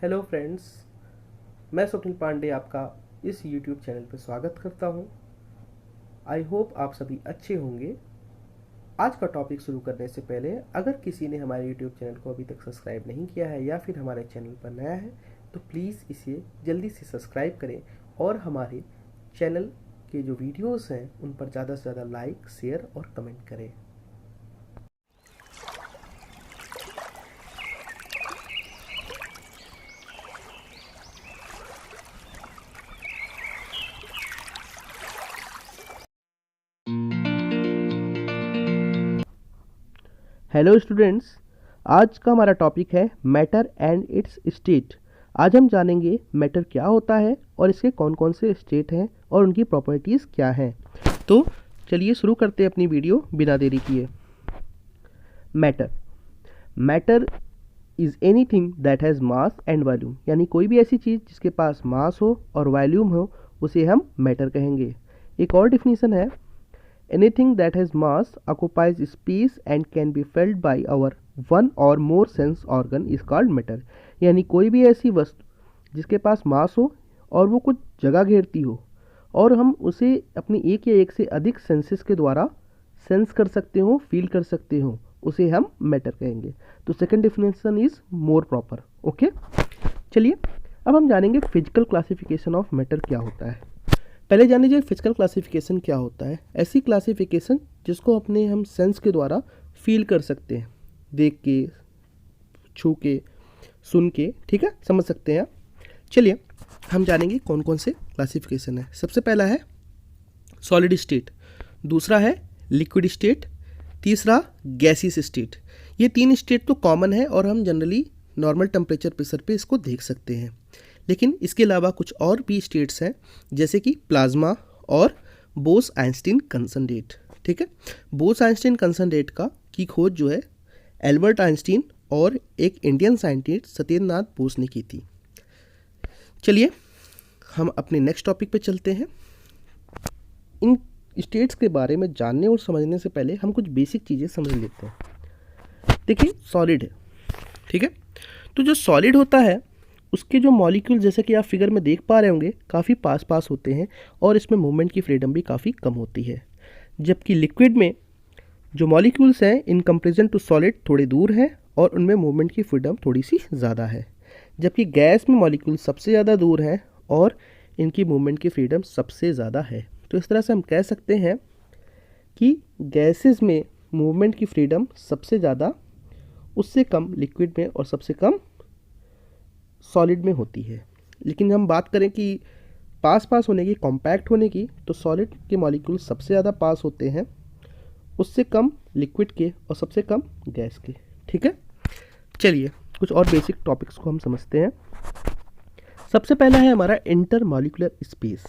Hello friends, मैं स्वप्निल पांडे आपका इस यूट्यूब चैनल पर स्वागत करता हूं। आई होप आप सभी अच्छे होंगे। आज का टॉपिक शुरू करने से पहले अगर किसी ने हमारे यूट्यूब चैनल को अभी तक सब्सक्राइब नहीं किया है या फिर हमारे चैनल पर नया है तो प्लीज़ इसे जल्दी से सब्सक्राइब करें और हमारे चैनल के जो वीडियोस हैं उन पर ज़्यादा से ज़्यादा लाइक, शेयर और कमेंट करें। हेलो स्टूडेंट्स, आज का हमारा टॉपिक है मैटर एंड इट्स स्टेट। आज हम जानेंगे मैटर क्या होता है और इसके कौन कौन से स्टेट हैं और उनकी प्रॉपर्टीज़ क्या हैं। तो चलिए शुरू करते हैं अपनी वीडियो बिना देरी किए। Matter is anything that has mass and volume, यानी कोई भी ऐसी चीज़ जिसके पास मास हो और वॉल्यूम हो उसे हम मैटर कहेंगे। एक और डिफिनीसन है, anything that has mass occupies space and can be felt by our one or more sense organ is called matter। यानी कोई भी ऐसी वस्तु जिसके पास मास हो और वो कुछ जगह घेरती हो और हम उसे अपनी एक या एक से अधिक सेंसेस के द्वारा सेंस कर सकते हो, फील कर सकते हो, उसे हम मैटर कहेंगे। तो second definition is more proper. Okay, चलिए अब हम जानेंगे फिजिकल क्लासिफिकेशन ऑफ मैटर क्या होता है। पहले जान लीजिए फिजिकल क्लासिफिकेशन क्या होता है। ऐसी क्लासिफिकेशन जिसको अपने हम सेंस के द्वारा फील कर सकते हैं, देख के, छू के, सुन के, ठीक है, समझ सकते हैं आप। चलिए हम जानेंगे कौन कौन से क्लासिफिकेशन है। सबसे पहला है सॉलिड स्टेट, दूसरा है लिक्विड स्टेट, तीसरा गैसियस स्टेट। ये तीन स्टेट तो कॉमन है और हम जनरली नॉर्मल टेम्परेचर प्रेशर पे इसको देख सकते हैं, लेकिन इसके अलावा कुछ और भी स्टेट्स हैं जैसे कि प्लाज्मा और बोस-आइंस्टीन कंसंट्रेट। ठीक है, बोस-आइंस्टीन कंसंट्रेट का की खोज जो है एल्बर्ट आइंस्टीन और एक इंडियन साइंटिस्ट सत्येंद्रनाथ बोस ने की थी। चलिए हम अपने नेक्स्ट टॉपिक पे चलते हैं। इन स्टेट्स के बारे में जानने और समझने से पहले हम कुछ बेसिक चीज़ें समझ लेते हैं। देखिए सॉलिड है, ठीक है, तो जो सॉलिड होता है उसके जो मॉलिक्यूल जैसे कि आप फिगर में देख पा रहे होंगे काफ़ी पास पास होते हैं और इसमें मूवमेंट की फ्रीडम भी काफ़ी कम होती है। जबकि लिक्विड में जो मॉलिक्यूल्स हैं इन कंपेरिजन टू सॉलिड थोड़े दूर हैं और उनमें मूवमेंट की फ्रीडम थोड़ी सी ज़्यादा है। जबकि गैस में मॉलिक्यूल सबसे ज़्यादा दूर हैं और इनकी मूवमेंट की फ्रीडम सबसे ज़्यादा है। तो इस तरह से हम कह सकते हैं कि गैसेस में मूवमेंट की फ्रीडम सबसे ज़्यादा, उससे कम लिक्विड में और सबसे कम सॉलिड में होती है। लेकिन हम बात करें कि पास पास होने की, कॉम्पैक्ट होने की, तो सॉलिड के मॉलिक्यूल सबसे ज़्यादा पास होते हैं, उससे कम लिक्विड के और सबसे कम गैस के। ठीक है, चलिए कुछ और बेसिक टॉपिक्स को हम समझते हैं। सबसे पहला है हमारा इंटरमॉलिक्यूलर स्पेस।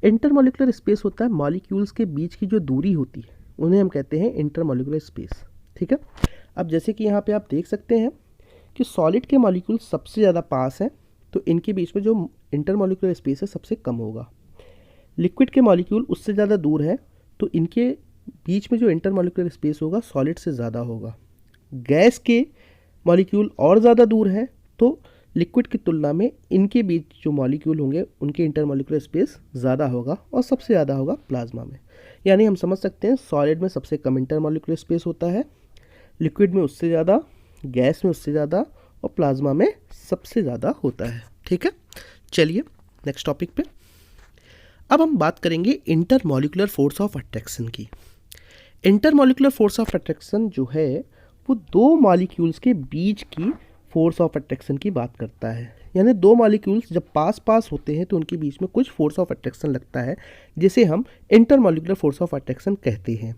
इंटरमॉलिक्यूलर स्पेस होता है मॉलिक्यूल्स के बीच की जो दूरी होती है उन्हें हम कहते हैं इंटरमॉलिक्यूलर स्पेस। ठीक है, अब जैसे कि यहाँ पे आप देख सकते हैं कि सॉलिड के मॉलिक्यूल सबसे ज़्यादा पास हैं तो इनके बीच में जो इंटरमॉलिक्यूलर स्पेस है सबसे कम होगा। लिक्विड के मॉलिक्यूल उससे ज़्यादा दूर है तो इनके बीच में जो इंटरमॉलिक्यूलर स्पेस होगा सॉलिड से ज़्यादा होगा। गैस के मॉलिक्यूल और ज़्यादा दूर है तो लिक्विड की तुलना में इनके बीच जो मॉलिक्यूल होंगे उनके इंटरमॉलिक्यूलर स्पेस ज़्यादा होगा और सबसे ज़्यादा होगा प्लाज्मा में। यानी हम समझ सकते हैं सॉलिड में सबसे कम इंटरमॉलिक्यूलर स्पेस होता है, लिक्विड में उससे ज़्यादा, गैस में उससे ज़्यादा और प्लाज्मा में सबसे ज़्यादा होता है। ठीक है, चलिए नेक्स्ट टॉपिक पे। अब हम बात करेंगे इंटरमॉलिक्यूलर फोर्स ऑफ अट्रैक्शन की। इंटरमॉलिक्यूलर फोर्स ऑफ अट्रैक्शन जो है वो दो मॉलिक्यूल्स के बीच की फोर्स ऑफ अट्रैक्शन की बात करता है। यानी दो मॉलिक्यूल्स जब पास पास होते हैं तो उनके बीच में कुछ फोर्स ऑफ अट्रैक्शन लगता है जिसे हम इंटरमॉलिक्यूलर फोर्स ऑफ अट्रैक्शन कहते हैं।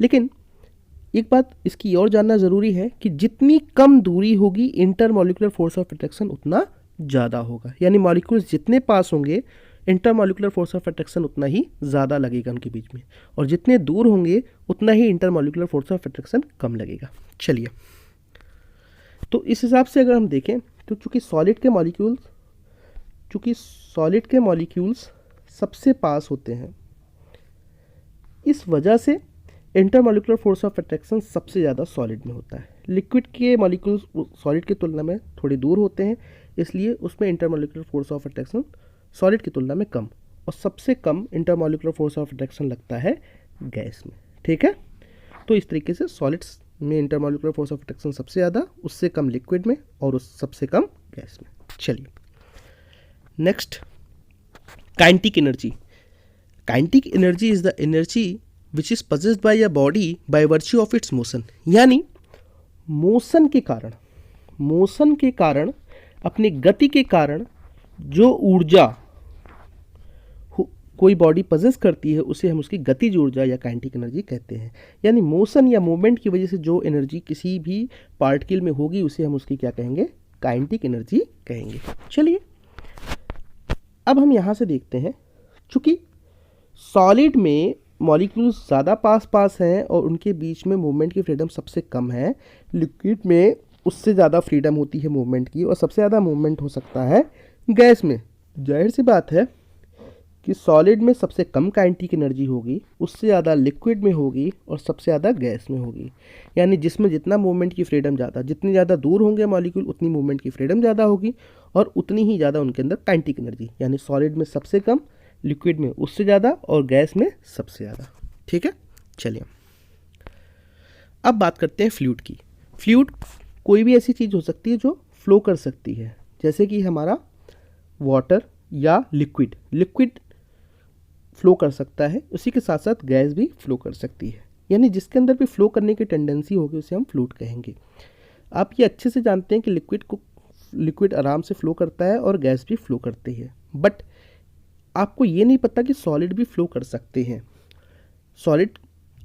लेकिन एक बात इसकी और जानना ज़रूरी है कि जितनी कम दूरी होगी इंटरमॉलिक्यूलर फोर्स ऑफ अट्रैक्शन उतना ज़्यादा होगा। यानी मॉलिक्यूल्स जितने पास होंगे इंटरमॉलिक्यूलर फोर्स ऑफ अट्रैक्शन उतना ही ज़्यादा लगेगा उनके बीच में, और जितने दूर होंगे उतना ही इंटरमॉलिक्यूलर फोर्स ऑफ अट्रैक्शन कम लगेगा। चलिए, तो इस हिसाब से अगर हम देखें तो चूँकि सॉलिड के मॉलिक्यूल्स सबसे पास होते हैं, इस वजह से इंटरमॉलिक्यूलर फोर्स ऑफ अट्रैक्शन सबसे ज़्यादा सॉलिड में होता है। लिक्विड के मॉलिक्यूल्स सॉलिड की तुलना में थोड़ी दूर होते हैं, इसलिए उसमें intermolecular force of attraction solid की तुलना में कम, और सबसे कम इंटरमॉलिक्यूलर फोर्स ऑफ अट्रैक्शन लगता है गैस में। ठीक है, तो इस तरीके से सॉलिड्स में इंटरमॉलिक्यूलर फोर्स ऑफ अट्रैक्शन सबसे ज़्यादा, उससे कम लिक्विड में, और उस सबसे कम गैस में। चलिए next, kinetic energy. Kinetic energy is the energy which is possessed by a body by virtue of its motion, यानी मोशन के कारण अपनी गति के कारण जो ऊर्जा कोई बॉडी पजेस करती है उसे हम उसकी गतिज ऊर्जा या काइनेटिक एनर्जी कहते हैं। यानी मोशन या मूवमेंट की वजह से जो एनर्जी किसी भी पार्टिकल में होगी उसे हम उसकी क्या कहेंगे, काइनेटिक एनर्जी कहेंगे। चलिए अब हम यहाँ से देखते हैं, चूंकि सॉलिड में मॉलिक्यूल्स ज़्यादा पास हैं और उनके बीच में मूवमेंट की फ्रीडम सबसे कम है, लिक्विड में उससे ज़्यादा फ्रीडम होती है मूवमेंट की, और सबसे ज़्यादा मूवमेंट हो सकता है गैस में। जाहिर सी बात है कि सॉलिड में सबसे कम काइनेटिक एनर्जी होगी, उससे ज़्यादा लिक्विड में होगी, और सबसे ज़्यादा गैस में होगी। यानी जिसमें जितना मूवमेंट की फ्रीडम ज़्यादा, जितनी ज़्यादा दूर होंगे मॉलिक्यूल उतनी मूवमेंट की फ्रीडम ज़्यादा होगी, और उतनी ही ज़्यादा उनके अंदर काइनेटिक एनर्जी, यानी सॉलिड में सबसे कम, लिक्विड में उससे ज़्यादा, और गैस में सबसे ज़्यादा। ठीक है, चलिए अब बात करते हैं फ्लूइड की। फ्लूइड कोई भी ऐसी चीज़ हो सकती है जो फ्लो कर सकती है, जैसे कि हमारा वाटर या लिक्विड फ्लो कर सकता है, उसी के साथ साथ गैस भी फ्लो कर सकती है। यानी जिसके अंदर भी फ्लो करने की टेंडेंसी होगी उसे हम फ्लूइड कहेंगे। आप ये अच्छे से जानते हैं कि लिक्विड आराम से फ्लो करता है और गैस भी फ्लो करती है, बट आपको ये नहीं पता कि सॉलिड भी फ्लो कर सकते हैं। सॉलिड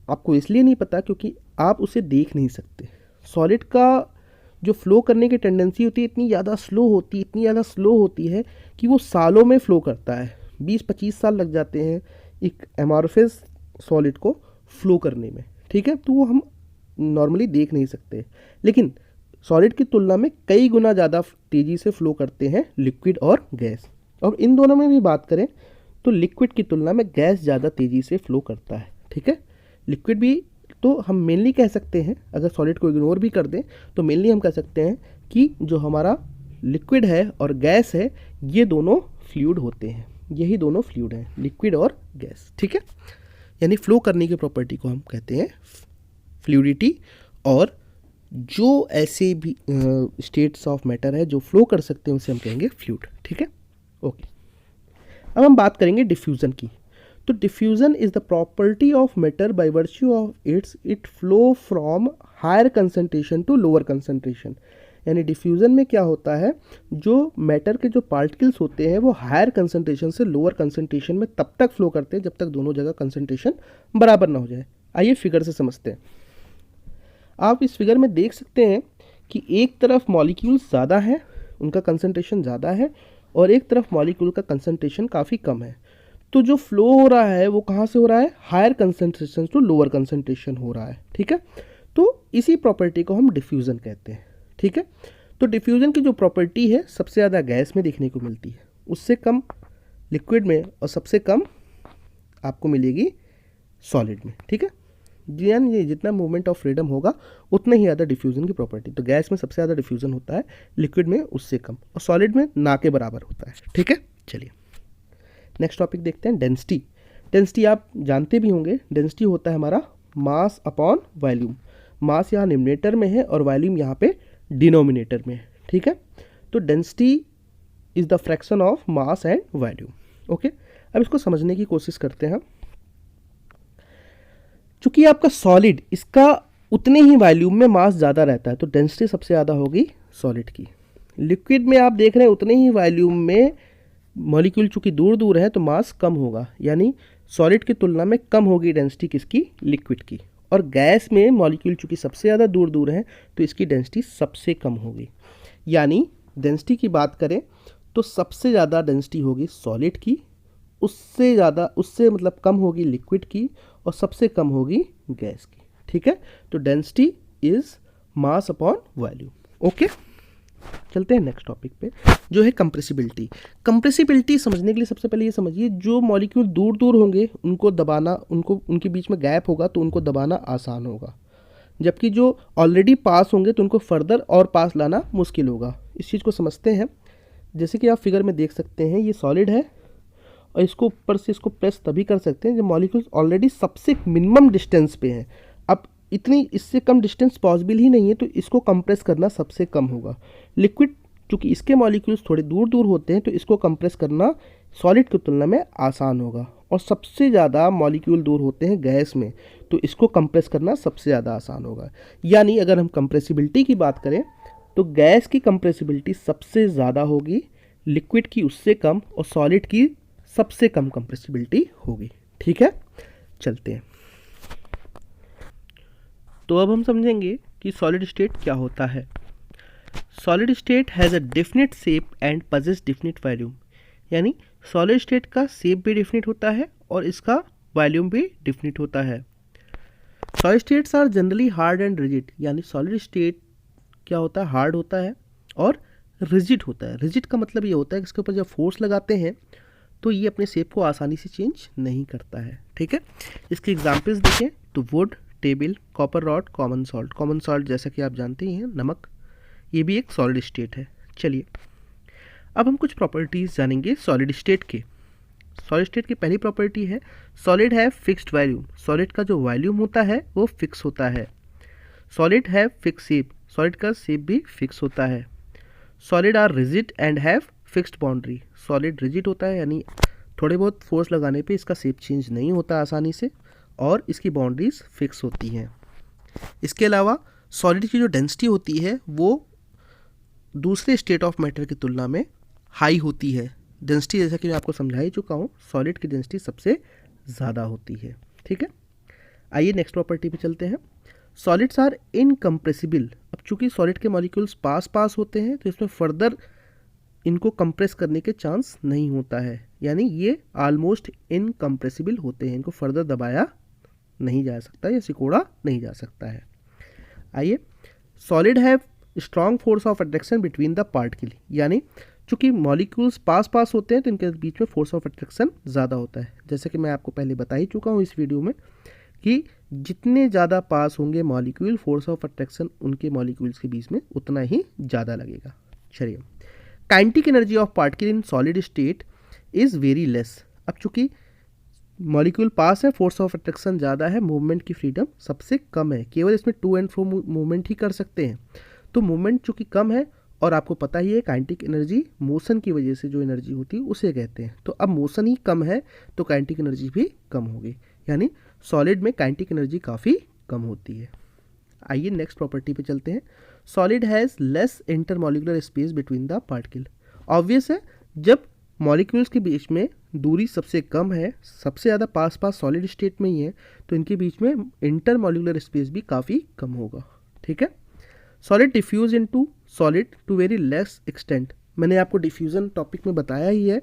आपको इसलिए नहीं पता क्योंकि आप उसे देख नहीं सकते। सॉलिड का जो फ्लो करने की टेंडेंसी होती है इतनी ज़्यादा स्लो होती है कि वो सालों में फ्लो करता है, 20-25 साल लग जाते हैं एक एमॉर्फस सॉलिड को फ्लो करने में। ठीक है, तो वो हम नॉर्मली देख नहीं सकते, लेकिन सॉलिड की तुलना में कई गुना ज़्यादा तेज़ी से फ्लो करते हैं लिक्विड और गैस। और इन दोनों में भी बात करें तो लिक्विड की तुलना में गैस ज़्यादा तेज़ी से फ्लो करता है। ठीक है, लिक्विड भी तो हम मेनली कह सकते हैं, अगर सॉलिड को इग्नोर भी कर दें तो मेनली हम कह सकते हैं कि जो हमारा लिक्विड है और गैस है ये दोनों फ्लूइड होते हैं, यही दोनों फ्लूइड हैं, लिक्विड और गैस। ठीक है, यानी फ्लो करने की प्रॉपर्टी को हम कहते हैं फ्लूइडिटी, और जो ऐसे भी स्टेट्स ऑफ मैटर है जो फ्लो कर सकते हैं उसे हम कहेंगे फ्लूइड। ठीक है, ओके। अब हम बात करेंगे डिफ्यूज़न की। तो diffusion is the property of matter by virtue of it flow from higher concentration to lower concentration. यानी डिफ्यूज़न में क्या होता है, जो मैटर के जो पार्टिकल्स होते हैं वो हायर कंसंट्रेशन से लोअर कंसंट्रेशन में तब तक फ्लो करते हैं जब तक दोनों जगह कंसंट्रेशन बराबर ना हो जाए। आइए फिगर से समझते हैं। आप इस फिगर में देख सकते हैं कि एक तरफ मॉलिक्यूल्स ज़्यादा है, उनका कंसंट्रेशन ज़्यादा है, और एक तरफ मॉलिक्यूल का कंसंट्रेशन काफ़ी कम है। तो जो फ्लो हो रहा है वो कहाँ से हो रहा है, higher concentration to lower concentration हो रहा है। ठीक है, तो इसी प्रॉपर्टी को हम डिफ्यूज़न कहते हैं। ठीक है, तो डिफ्यूज़न की जो प्रॉपर्टी है सबसे ज़्यादा गैस में देखने को मिलती है, उससे कम लिक्विड में, और सबसे कम आपको मिलेगी सॉलिड में। ठीक है, यानी जितना मूवमेंट ऑफ फ्रीडम होगा उतना ही ज़्यादा डिफ्यूज़न की प्रॉपर्टी। तो गैस में सबसे ज़्यादा डिफ्यूज़न होता है, लिक्विड में उससे कम, और सॉलिड में ना के बराबर होता है। ठीक है, चलिए नेक्स्ट टॉपिक देखते हैं, डेंसिटी। डेंसिटी आप जानते भी होंगे, डेंसिटी होता है हमारा मास अपॉन वॉल्यूम। मास यहाँ न्यूमरेटर में है और वॉल्यूम यहाँ पे डिनोमिनेटर में है। ठीक है, तो density is the fraction of mass and volume. Okay, अब इसको समझने की कोशिश करते हैं। चूंकि आपका सॉलिड, इसका उतने ही वॉल्यूम में मास ज़्यादा रहता है तो डेंसिटी सबसे ज़्यादा होगी सॉलिड की। लिक्विड में आप देख रहे हैं उतने ही वॉल्यूम में मॉलिक्यूल चूंकि दूर दूर है तो मास कम होगा, यानी सॉलिड की तुलना में कम होगी डेंसिटी किसकी, लिक्विड की। और गैस में मॉलिक्यूल चूंकि सबसे ज़्यादा दूर दूर है तो इसकी डेंसिटी सबसे कम होगी। यानी डेंसिटी की बात करें तो सबसे ज़्यादा डेंसिटी होगी सॉलिड की, उससे मतलब कम होगी लिक्विड की, और सबसे कम होगी गैस की। ठीक है, तो density is mass upon volume. Okay, चलते हैं नेक्स्ट टॉपिक पे जो है कंप्रेसिबिलिटी। कंप्रेसिबिलिटी समझने के लिए सबसे पहले ये समझिए, जो मॉलिक्यूल दूर दूर होंगे उनको दबाना, उनके बीच में गैप होगा तो उनको दबाना आसान होगा, जबकि जो ऑलरेडी पास होंगे तो उनको फर्दर और पास लाना मुश्किल होगा। इस चीज़ को समझते हैं। जैसे कि आप फिगर में देख सकते हैं, ये सॉलिड है और इसको ऊपर से इसको प्रेस तभी कर सकते हैं जब मॉलिक्यूल्स ऑलरेडी सबसे मिनिमम डिस्टेंस पे हैं। अब इतनी इससे कम डिस्टेंस पॉसिबल ही नहीं है, तो इसको कंप्रेस करना सबसे कम होगा। लिक्विड चूँकि इसके मॉलिक्यूल्स थोड़े दूर दूर होते हैं, तो इसको कंप्रेस करना सॉलिड की तुलना में आसान होगा। और सबसे ज़्यादा मॉलिक्यूल दूर होते हैं गैस में, तो इसको कंप्रेस करना सबसे ज़्यादा आसान होगा। यानी अगर हम कंप्रेसिबिलिटी की बात करें तो गैस की कंप्रेसिबिलिटी सबसे ज़्यादा होगी, लिक्विड की उससे कम, और सॉलिड की सबसे कम कंप्रेसिबिलिटी होगी। ठीक है, चलते हैं। तो अब हम समझेंगे कि सॉलिड स्टेट क्या होता है। Solid state has a definite shape and possess definite volume, यानी सॉलिड स्टेट का शेप भी डेफिनेट होता है और इसका वॉल्यूम भी डेफिनेट होता है। Solid states are generally hard and rigid, यानी सॉलिड स्टेट क्या होता है, हार्ड होता है और रिजिड होता है। रिजिड का मतलब ये होता है कि इसके ऊपर जब फोर्स लगाते हैं तो ये अपने शेप को आसानी से चेंज नहीं करता है। ठीक है, इसके एग्जांपल्स देखें तो would, table, copper rod, common salt. Common salt जैसा कि आप जानते ही हैं, नमक, ये भी एक सॉलिड स्टेट है। चलिए अब हम कुछ प्रॉपर्टीज़ जानेंगे सॉलिड स्टेट के। सॉलिड स्टेट की पहली प्रॉपर्टी है सॉलिड है फिक्स्ड वॉल्यूम। सॉलिड का जो वॉल्यूम होता है वो फिक्स होता है। सॉलिड है फिक्स शेप, सॉलिड का शेप भी फिक्स होता है। Solid are rigid and have fixed boundary, solid rigid होता है यानी थोड़े बहुत फोर्स लगाने पे इसका शेप चेंज नहीं होता आसानी से, और इसकी बाउंड्रीज फिक्स होती हैं। इसके अलावा सॉलिड की जो डेंसिटी होती है वो दूसरे स्टेट ऑफ मैटर की तुलना में हाई होती है। डेंसिटी जैसा कि मैं आपको समझा ही चुका हूँ, सॉलिड की डेंसिटी सबसे ज़्यादा होती है। ठीक है, आइए नेक्स्ट प्रॉपर्टी पे चलते हैं। Solids are incompressible. अब चूंकि सॉलिड के मॉलिक्यूल्स पास पास होते हैं तो इसमें फर्दर इनको कंप्रेस करने के चांस नहीं होता है, यानी ये ऑलमोस्ट इनकम्प्रेसिबल होते हैं, इनको फर्दर दबाया नहीं जा सकता या सिकोड़ा नहीं जा सकता है। आइए, solid have strong force of attraction between the particle, यानी चूंकि मॉलिक्यूल्स पास पास होते हैं तो इनके बीच में फोर्स ऑफ अट्रैक्शन ज़्यादा होता है। जैसे कि मैं आपको पहले बता ही चुका हूँ इस वीडियो में कि जितने ज़्यादा पास होंगे मॉलिक्यूल, फोर्स ऑफ अट्रैक्शन उनके मॉलिक्यूल्स के बीच में उतना ही ज़्यादा लगेगा। चलिए, kinetic energy of particle in solid state is very less. अब चूंकि मॉलिक्यूल पास है, फोर्स ऑफ अट्रैक्शन ज़्यादा है, मूवमेंट की फ्रीडम सबसे कम है, केवल इसमें टू एंड फ्रो मूवमेंट ही कर सकते हैं। तो मूवमेंट चूंकि कम है, और आपको पता ही है काइनेटिक एनर्जी मोशन की वजह से जो एनर्जी होती है उसे कहते हैं। तो अब मोशन ही कम है तो काइनेटिक एनर्जी भी कम होगी, यानी सॉलिड में काइनेटिक एनर्जी काफ़ी कम होती है। आइए नेक्स्ट प्रॉपर्टी पे चलते हैं। Solid has less intermolecular space between the particle. Obvious है, जब मॉलिक्यूल्स के बीच में दूरी सबसे कम है, सबसे ज़्यादा पास पास सॉलिड स्टेट में ही है, तो इनके बीच में इंटरमॉलिक्यूलर स्पेस भी काफ़ी कम होगा। ठीक है, solid diffuse into solid to very less extent. मैंने आपको डिफ्यूज़न टॉपिक में बताया ही है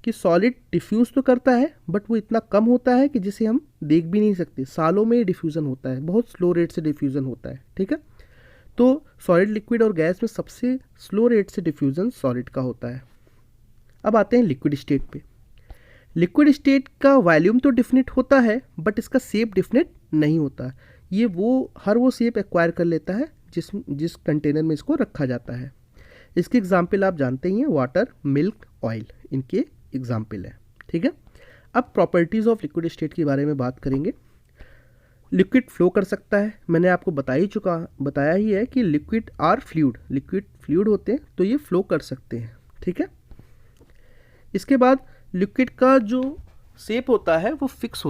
कि सॉलिड डिफ्यूज़ तो करता है बट वो इतना कम होता है कि जिसे हम देख भी नहीं सकते, सालों में डिफ्यूज़न होता है, बहुत स्लो रेट से डिफ्यूज़न होता है। ठीक है, तो सॉलिड, लिक्विड और गैस में सबसे स्लो रेट से डिफ्यूज़न सॉलिड का होता है। अब आते हैं लिक्विड स्टेट पे। लिक्विड स्टेट का वॉल्यूम तो डिफिनिट होता है बट इसका शेप डिफिनिट नहीं होता। ये हर वो शेप एक्वायर कर लेता है जिस कंटेनर में इसको रखा जाता है। इसके एग्जाम्पल आप जानते ही हैं, वाटर, मिल्क, ऑयल, इनके एग्जाम्पल है। ठीक है, अब प्रॉपर्टीज़ ऑफ लिक्विड स्टेट के बारे में बात करेंगे। लिक्विड फ्लो कर सकता है, मैंने आपको बताया ही है कि liquid are fluid, liquid fluid होते हैं तो ये फ्लो कर सकते हैं। ठीक है, इसके बाद लिक्विड का जो शेप होता है वो फिक्स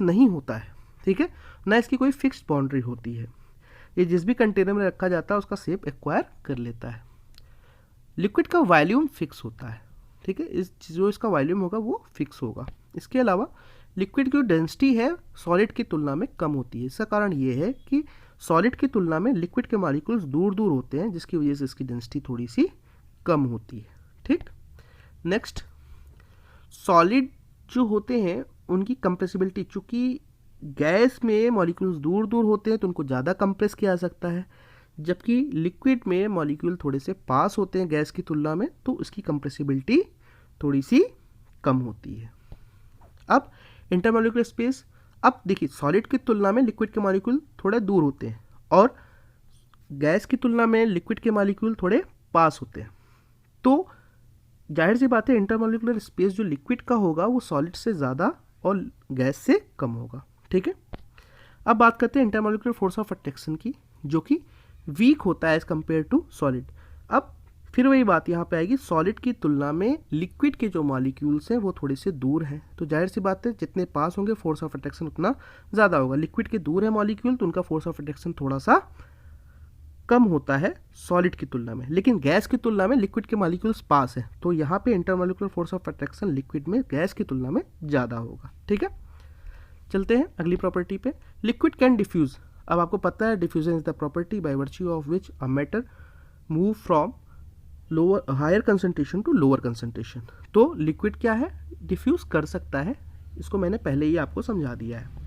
नहीं होता है। ठीक है, ना इसकी कोई फिक्स्ड बाउंड्री होती है, ये जिस भी कंटेनर में रखा जाता है उसका शेप एक्वायर कर लेता है। लिक्विड का वॉल्यूम फिक्स होता है। ठीक है, जो इसका वॉल्यूम होगा वो फिक्स होगा। इसके अलावा लिक्विड की जो डेंसिटी है सॉलिड की तुलना में कम होती है। इसका कारण ये है कि सॉलिड की तुलना में लिक्विड के मॉलिक्यूल्स दूर दूर होते हैं, जिसकी वजह से इसकी डेंसिटी थोड़ी सी कम होती है। ठीक, नेक्स्ट, सॉलिड जो होते हैं उनकी कंप्रेसिबिलिटी, चूँकि गैस में मॉलिक्यूल्स दूर दूर होते हैं तो उनको ज़्यादा कंप्रेस किया जा सकता है, जबकि लिक्विड में मॉलिक्यूल थोड़े से पास होते हैं गैस की तुलना में तो उसकी कंप्रेसिबिलिटी थोड़ी सी कम होती है। अब इंटरमॉलिक्यूलर स्पेस, अब देखिए सॉलिड की तुलना में लिक्विड के मॉलिक्यूल थोड़े दूर होते हैं और गैस की तुलना में लिक्विड के मॉलिक्यूल थोड़े पास होते हैं। तो जाहिर सी बात है इंटरमॉलिक्यूलर स्पेस जो लिक्विड का होगा वो सॉलिड से ज़्यादा और गैस से कम होगा। ठीक है, अब बात करते हैं इंटरमॉलिक्यूलर फोर्स ऑफ अट्रैक्शन की, जो कि वीक होता है एज कम्पेयर टू सॉलिड। अब फिर वही बात यहाँ पे आएगी, सॉलिड की तुलना में लिक्विड के जो मॉलिक्यूल्स हैं वो थोड़े से दूर हैं, तो जाहिर सी बात है जितने पास होंगे फोर्स ऑफ अट्रैक्शन उतना ज़्यादा होगा। लिक्विड के दूर है मॉलिक्यूल तो उनका फोर्स ऑफ अट्रैक्शन थोड़ा सा कम होता है सॉलिड की तुलना में, लेकिन गैस की तुलना में लिक्विड के मॉलिक्यूल्स पास है, तो यहाँ पे intermolecular force of attraction liquid में गैस की तुलना में ज़्यादा होगा। ठीक है, चलते हैं अगली प्रॉपर्टी पे, लिक्विड कैन डिफ्यूज। अब आपको पता है diffusion is the property by virtue of which a matter move from lower higher concentration to lower concentration. तो लिक्विड क्या है, डिफ्यूज कर सकता है, इसको मैंने पहले ही आपको समझा दिया है।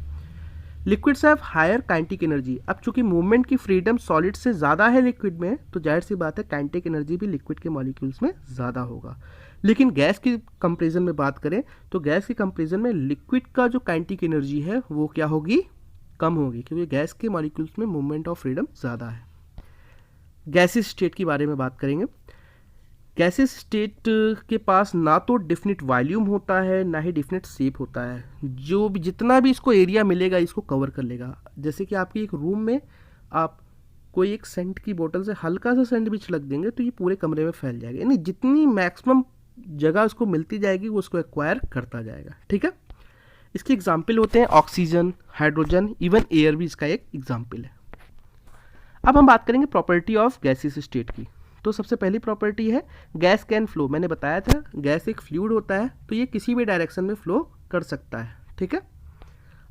Liquids have higher kinetic energy. अब चूंकि मूवमेंट की फ्रीडम सॉलिड से ज़्यादा है लिक्विड में, तो जाहिर सी बात है काइनेटिक एनर्जी भी लिक्विड के मॉलिक्यूल्स में ज़्यादा होगा। लेकिन गैस की कंपेरिजन में बात करें तो गैस की कंपेरिजन में लिक्विड का जो काइनेटिक एनर्जी है वो क्या होगी, कम होगी, क्योंकि गैस के मॉलिक्यूल्स में मूवमेंट ऑफ फ्रीडम ज़्यादा है। गैसेस स्टेट के बारे में बात करेंगे। गैसेस स्टेट के पास ना तो डिफिनिट वॉल्यूम होता है ना ही डिफिनिट शेप होता है, जो भी जितना भी इसको एरिया मिलेगा इसको कवर कर लेगा। जैसे कि आपके एक रूम में आप कोई एक सेंट की बोतल से हल्का सा सैंडविच लग देंगे तो ये पूरे कमरे में फैल जाएगा, यानी जितनी मैक्सिमम जगह उसको मिलती जाएगी वो उसको एक्वायर करता जाएगा। ठीक है, इसके एग्जाम्पल होते हैं ऑक्सीजन, हाइड्रोजन, इवन एयर भी इसका एक एग्जाम्पल है। अब हम बात करेंगे प्रॉपर्टी ऑफ गैसेस स्टेट की। तो सबसे पहली प्रॉपर्टी है गैस कैन फ्लो। मैंने बताया था गैस एक फ्लूइड होता है तो ये किसी भी डायरेक्शन में फ्लो कर सकता है। ठीक है,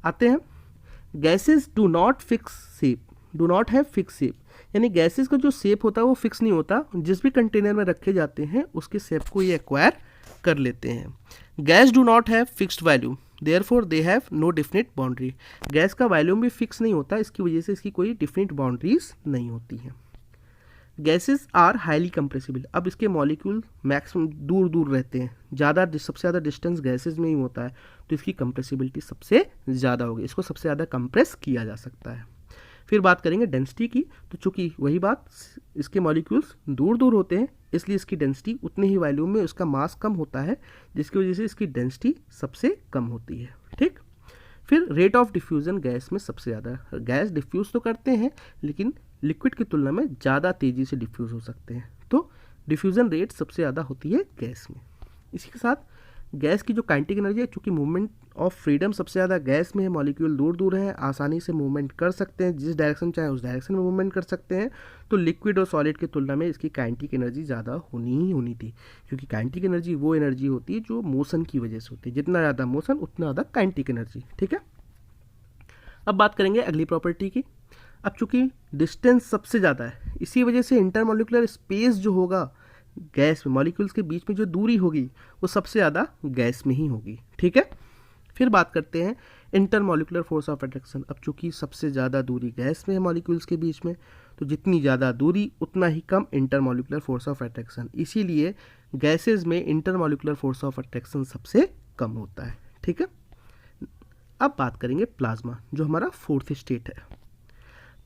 आते हैं gases do not fix shape, do not have fix shape, यानी गैसेस का जो शेप होता है वो फिक्स नहीं होता, जिस भी कंटेनर में रखे जाते हैं उसके शेप को ये एक्वायर कर लेते हैं। Gas do not have fixed volume, therefore they have no definite boundary. Gas का वैल्यूम भी फिक्स नहीं होता, इसकी वजह से इसकी कोई डिफिनिट बाउंड्रीज नहीं होती हैं। Gases are highly compressible. अब इसके मॉलिक्यूल मैक्सिमम दूर दूर रहते हैं, सबसे ज़्यादा डिस्टेंस गैसेस में ही होता है, तो इसकी कंप्रेसिबिलिटी सबसे ज़्यादा होगी, इसको सबसे ज़्यादा कंप्रेस किया जा सकता है। फिर बात करेंगे डेंसिटी की, तो चूँकि वही बात इसके मॉलिक्यूल्स दूर दूर होते हैं इसलिए इसकी डेंसिटी उतने ही वॉल्यूम में उसका मास कम होता है, जिसकी वजह से इसकी डेंसिटी सबसे कम होती है। ठीक, फिर रेट ऑफ डिफ्यूज़न गैस में सबसे ज़्यादा, गैस डिफ्यूज़ तो करते हैं लेकिन लिक्विड की तुलना में ज़्यादा तेज़ी से डिफ्यूज़ हो सकते हैं, तो डिफ्यूज़न रेट सबसे ज़्यादा होती है गैस में। इसी के साथ गैस की जो काइनेटिक एनर्जी है, चूँकि मूवमेंट ऑफ फ्रीडम सबसे ज़्यादा गैस में है, मॉलिक्यूल दूर दूर है, आसानी से मूवमेंट कर सकते हैं, जिस डायरेक्शन चाहे उस डायरेक्शन में मूवमेंट कर सकते हैं, तो लिक्विड और सॉलिड की तुलना में इसकी काइनेटिक एनर्जी ज़्यादा होनी ही होनी थी, क्योंकि काइनेटिक एनर्जी वो एनर्जी होती है जो मोशन की वजह से होती है, जितना ज़्यादा मोशन उतना ज़्यादा काइनेटिक एनर्जी। ठीक है, अब बात करेंगे अगली प्रॉपर्टी की। अब चूंकि डिस्टेंस सबसे ज़्यादा है, इसी वजह से इंटरमॉलिक्यूलर स्पेस जो होगा गैस में, मॉलिक्यूल्स के बीच में जो दूरी होगी वो सबसे ज़्यादा गैस में ही होगी। ठीक है, फिर बात करते हैं इंटरमॉलिक्यूलर फोर्स ऑफ अट्रैक्शन। अब चूंकि सबसे ज़्यादा दूरी गैस में है मॉलिक्यूल्स के बीच में, तो जितनी ज़्यादा दूरी उतना ही कम इंटरमॉलिक्यूलर फोर्स ऑफ अट्रैक्शन, इसीलिए गैसेज में इंटरमॉलिक्यूलर फोर्स ऑफ अट्रैक्शन सबसे कम होता है। ठीक है, अब बात करेंगे प्लाज्मा, जो हमारा फोर्थ स्टेट है।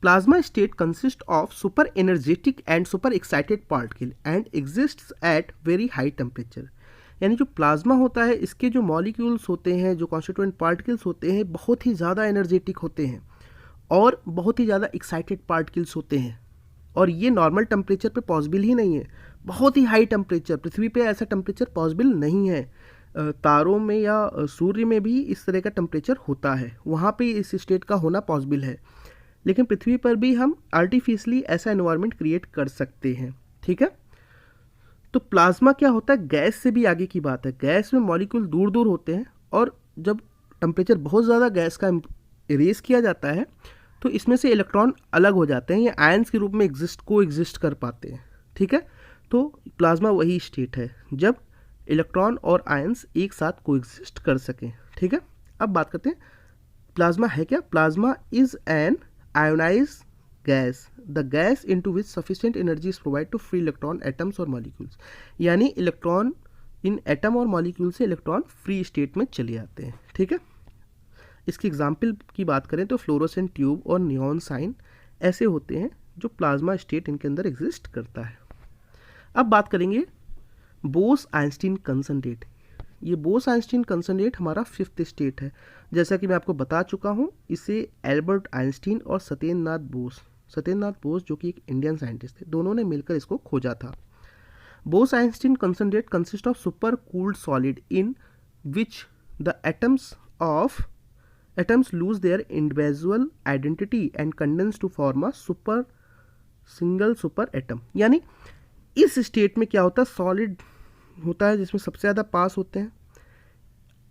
Plasma state consist of super energetic and super excited particle and exists at very high temperature. यानी जो प्लाज्मा होता है इसके जो मॉलिक्यूल्स होते हैं, जो कॉन्स्टिट्यूएंट पार्टिकल्स होते हैं, बहुत ही ज़्यादा एनर्जेटिक होते हैं और बहुत ही ज़्यादा एक्साइटेड पार्टिकल्स होते हैं, और ये नॉर्मल टेम्परेचर पे पॉसिबल ही नहीं है, बहुत ही हाई टेम्परेचर, पृथ्वी पे ऐसा टेम्परेचर पॉसिबल नहीं है। तारों में या सूर्य में भी इस तरह का टेम्परेचर होता है, वहाँ पे इस स्टेट का होना पॉसिबल है, लेकिन पृथ्वी पर भी हम आर्टिफिशियली ऐसा एनवायरनमेंट क्रिएट कर सकते हैं। ठीक है, तो प्लाज्मा क्या होता है, गैस से भी आगे की बात है। गैस में मॉलिक्यूल दूर दूर होते हैं और जब टेम्परेचर बहुत ज़्यादा गैस का इरेज किया जाता है तो इसमें से इलेक्ट्रॉन अलग हो जाते हैं, ये आयंस के रूप में को एग्जिस्ट कर पाते हैं। ठीक है, तो प्लाज्मा वही स्टेट है जब इलेक्ट्रॉन और आयंस एक साथ को एग्जिस्ट कर सकें। ठीक है, अब बात करते हैं प्लाज्मा है क्या। Plasma is an ionised gas, the gas into which sufficient energy is provide to free electron atoms और मॉलिक्यूल्स। यानी इलेक्ट्रॉन इन एटम और मॉलिक्यूल से इलेक्ट्रॉन फ्री स्टेट में चले जाते हैं। ठीक है, इसकी एग्जाम्पल की बात करें तो फ्लोरोसेंट ट्यूब और नियॉन साइन ऐसे होते हैं जो प्लाज्मा स्टेट इनके अंदर एग्जिस्ट करता है। अब बात करेंगे बोस आइंस्टीन कंसंट्रेट, ये बोस आइंस्टीन कंसंट्रेट हमारा 5th स्टेट है। जैसा कि मैं आपको बता चुका हूँ, इसे एल्बर्ट आइंस्टीन और सत्येंद्रनाथ बोस जो कि एक इंडियन साइंटिस्ट थे, दोनों ने मिलकर इसको खोजा था। Bose Einstein concentrate consist of super cooled solid in which the atoms lose their individual identity and condense to form a single super atom। यानी इस स्टेट में क्या होता है, सॉलिड होता है जिसमें सबसे ज़्यादा पास होते हैं।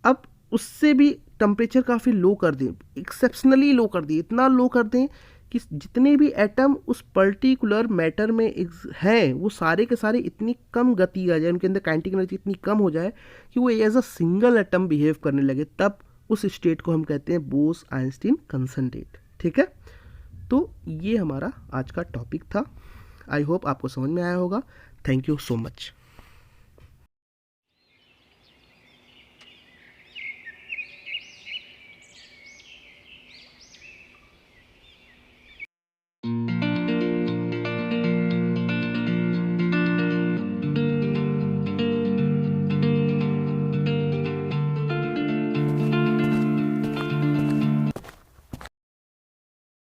अब उससे भी टेम्परेचर काफ़ी लो कर दें, एक्सेप्शनली लो कर दें, इतना लो कर दें कि जितने भी एटम उस पर्टिकुलर मैटर में हैं वो सारे के सारे इतनी कम गति आ जाए, उनके अंदर काइनेटिक एनर्जी इतनी कम हो जाए कि वो as a single atom behave करने लगे, तब उस स्टेट को हम कहते हैं बोस आइंस्टीन कंसंट्रेट। ठीक है, तो ये हमारा आज का टॉपिक था। आई होप आपको समझ में आया होगा। Thank you so much.